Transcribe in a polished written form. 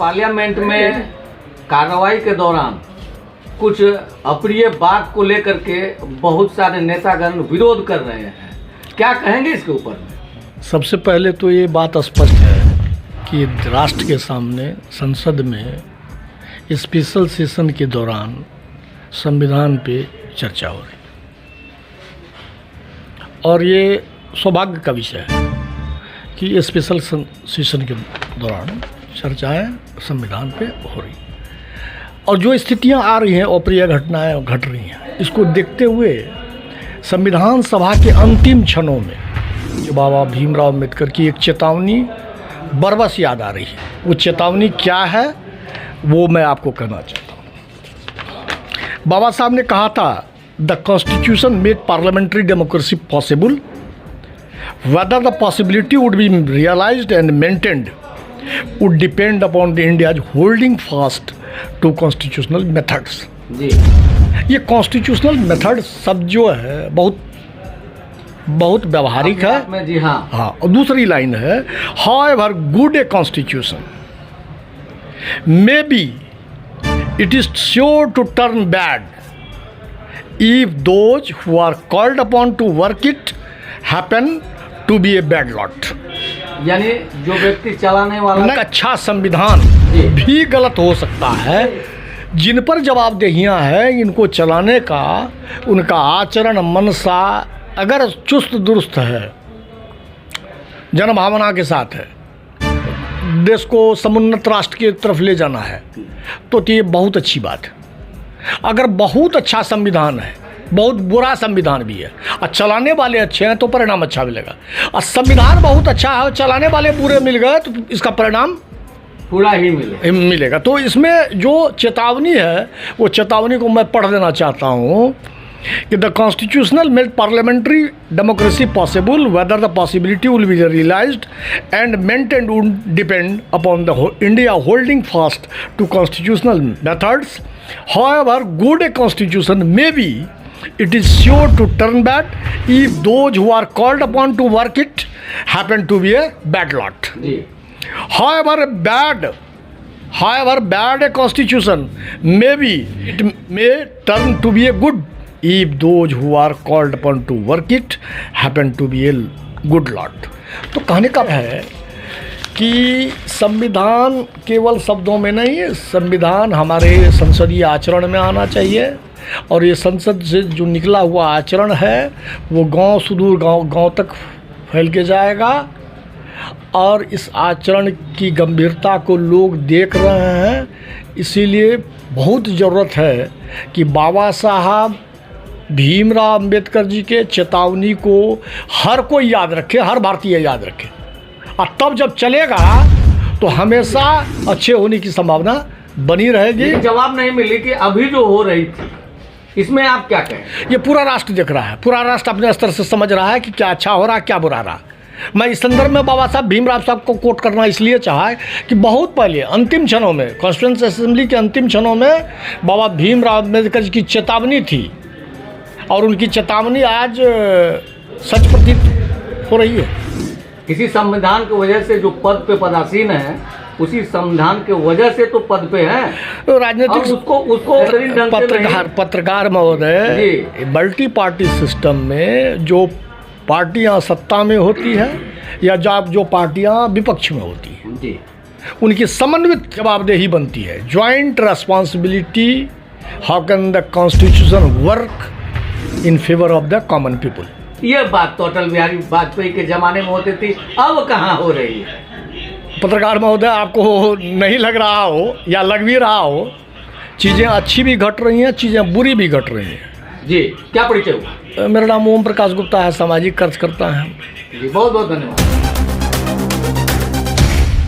Parliament में कार्रवाई के दौरान कुछ अप्रिय बात को लेकर के बहुत सारे नेतागण विरोध कर रहे हैं, क्या कहेंगे इसके ऊपर में? सबसे पहले तो ये बात स्पष्ट है कि राष्ट्र के सामने संसद में स्पेशल सेशन के दौरान संविधान पे चर्चा हो रही और ये सौभाग्य का विषय है कि स्पेशल सेशन के दौरान चर्चाएं संविधान पे हो रही और जो स्थितियां आ रही हैं अप्रिय घटनाएं घट रही हैं, इसको देखते हुए संविधान सभा के अंतिम क्षणों में जो बाबा भीमराव अम्बेडकर की एक चेतावनी बरबस याद आ रही है। वो चेतावनी क्या है वो मैं आपको कहना चाहता हूँ। बाबा साहब ने कहा था, the constitution made parliamentary democracy possible, whether the possibility would be realised and maintained would depend upon the India's holding fast to constitutional methods. ये कॉन्स्टिट्यूशनल मेथड शब्द जो है बहुत व्यवहारिक है। जी हाँ। और दूसरी लाइन है, however good a constitution may be it is sure to turn bad if those who are called upon to work it happen to be a bad lot. यानी जो व्यक्ति चलाने वाला अच्छा संविधान भी गलत हो सकता है। जिन पर जवाबदेहियां हैं इनको चलाने का, उनका आचरण मनसा अगर चुस्त दुरुस्त है, जनभावना के साथ है, देश को समुन्नत राष्ट्र की तरफ ले जाना है, तो ये बहुत अच्छी बात है। अगर बहुत अच्छा संविधान है, बहुत बुरा संविधान भी है और चलाने वाले अच्छे हैं तो परिणाम अच्छा मिलेगा। और संविधान बहुत अच्छा है और चलाने वाले बुरे मिल गए तो इसका परिणाम पूरा ही मिलेगा। तो इसमें जो चेतावनी है वो चेतावनी को मैं पढ़ देना चाहता हूँ कि the constitutional made parliamentary democracy possible, whether the possibility will be realised and maintained would depend upon the India holding fast to constitutional methods. However good a constitution may be it is sure to turn bad if those who are called upon to work it happen to be a bad lot. However bad a constitution may be, it may turn to be a good if those who are called upon to work it happen to be a good lot. तो कहने का है कि संविधान केवल शब्दों में नहीं है, संविधान हमारे संसदीय आचरण में आना चाहिए और ये संसद से जो निकला हुआ आचरण है वो गांव सुदूर गांव तक फैल के जाएगा और इस आचरण की गंभीरता को लोग देख रहे हैं। इसीलिए बहुत ज़रूरत है कि बाबा साहब भीमराव अम्बेडकर जी के चेतावनी को हर कोई याद रखे, हर भारतीय याद रखे और तब जब चलेगा तो हमेशा अच्छे होने की संभावना बनी रहेगी। जवाब नहीं मिली कि अभी जो हो रही थी, इसमें आप क्या कहें? ये पूरा राष्ट्र देख रहा है, पूरा राष्ट्र अपने स्तर से समझ रहा है कि क्या अच्छा हो रहा है क्या बुरा रहा। मैं इस संदर्भ में बाबा साहब भीमराव साहब को कोट करना इसलिए चाहा कि बहुत पहले अंतिम क्षणों में, कॉन्स्टिट्यूएंट असेंबली के अंतिम क्षणों में बाबा भीमराव अम्बेडकर जी की चेतावनी थी और उनकी चेतावनी आज सच प्रतीत हो रही है। किसी संविधान की वजह से जो पद पे पदासीन है, उसी संविधान के वजह से तो पद पे है। राजनीतिक उसको पत्रकार महोदय, मल्टी पार्टी सिस्टम में जो पार्टियां सत्ता में होती है या जो पार्टियां विपक्ष में होती हैं, उनकी समन्वित जवाबदेही बनती है। Joint responsibility, how can the constitution work in favour of the common people. ये बात तो अटल बिहारी वाजपेयी के ज़माने में होती थी, अब कहाँ हो रही है? पत्रकार महोदय, आपको नहीं लग रहा हो या लग भी रहा हो, चीज़ें अच्छी भी घट रही हैं, चीज़ें बुरी भी घट रही हैं। जी, क्या परिचय हुआ? मेरा नाम ओम प्रकाश गुप्ता है, सामाजिक कार्यकर्ता है। जी, बहुत बहुत धन्यवाद।